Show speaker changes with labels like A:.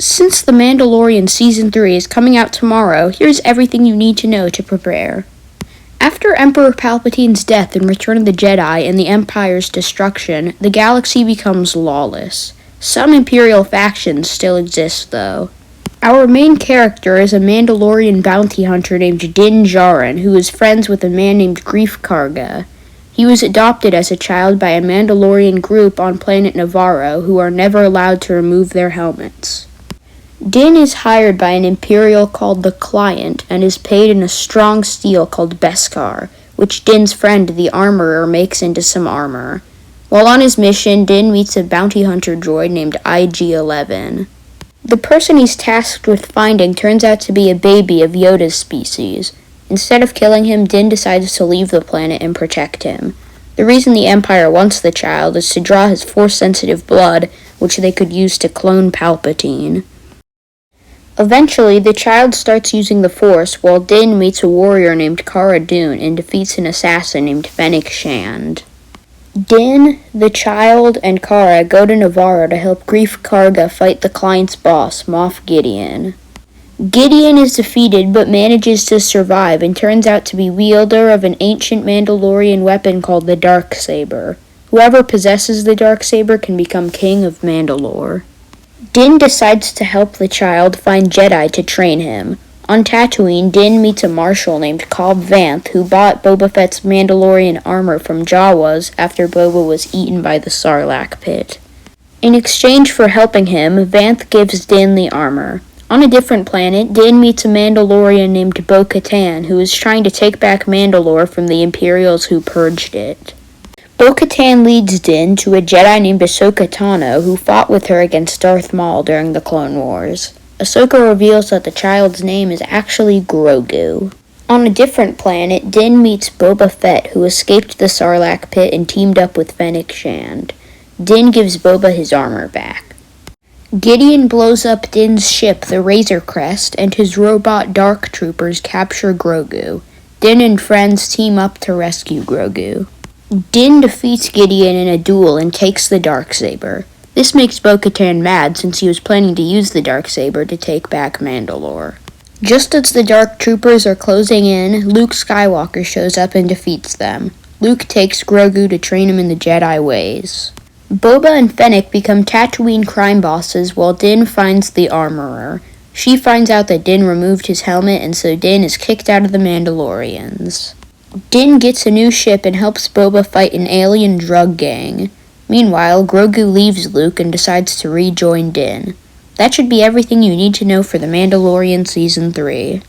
A: Since The Mandalorian Season 3 is coming out tomorrow, here's everything you need to know to prepare. After Emperor Palpatine's death in Return of the Jedi and the Empire's destruction, the galaxy becomes lawless. Some Imperial factions still exist, though. Our main character is a Mandalorian bounty hunter named Din Djarin, who is friends with a man named Greef Karga. He was adopted as a child by a Mandalorian group on planet Navarro who are never allowed to remove their helmets. Din is hired by an Imperial called the Client and is paid in a strong steel called Beskar, which Din's friend the Armorer makes into some armor. While on his mission, Din meets a bounty hunter droid named IG-11. The person he's tasked with finding turns out to be a baby of Yoda's species. Instead of killing him, Din decides to leave the planet and protect him. The reason the Empire wants the child is to draw his Force-sensitive blood, which they could use to clone Palpatine. Eventually, the child starts using the Force while Din meets a warrior named Cara Dune and defeats an assassin named Fennec Shand. Din, the child, and Cara go to Navarro to help Greef Karga fight the Client's boss, Moff Gideon. Gideon is defeated but manages to survive and turns out to be wielder of an ancient Mandalorian weapon called the Darksaber. Whoever possesses the Darksaber can become King of Mandalore. Din decides to help the child find Jedi to train him. On Tatooine, Din meets a marshal named Cobb Vanth who bought Boba Fett's Mandalorian armor from Jawas after Boba was eaten by the Sarlacc pit. In exchange for helping him, Vanth gives Din the armor. On a different planet, Din meets a Mandalorian named Bo-Katan who is trying to take back Mandalore from the Imperials who purged it. Bo-Katan leads Din to a Jedi named Ahsoka Tano who fought with her against Darth Maul during the Clone Wars. Ahsoka reveals that the child's name is actually Grogu. On a different planet, Din meets Boba Fett who escaped the Sarlacc pit and teamed up with Fennec Shand. Din gives Boba his armor back. Gideon blows up Din's ship, the Razor Crest, and his robot Dark Troopers capture Grogu. Din and friends team up to rescue Grogu. Din defeats Gideon in a duel and takes the Darksaber. This makes Bo-Katan mad since he was planning to use the Darksaber to take back Mandalore. Just as the Dark Troopers are closing in, Luke Skywalker shows up and defeats them. Luke takes Grogu to train him in the Jedi ways. Boba and Fennec become Tatooine crime bosses while Din finds the Armorer. She finds out that Din removed his helmet and so Din is kicked out of the Mandalorians. Din gets a new ship and helps Boba fight an alien drug gang. Meanwhile, Grogu leaves Luke and decides to rejoin Din. That should be everything you need to know for The Mandalorian Season 3.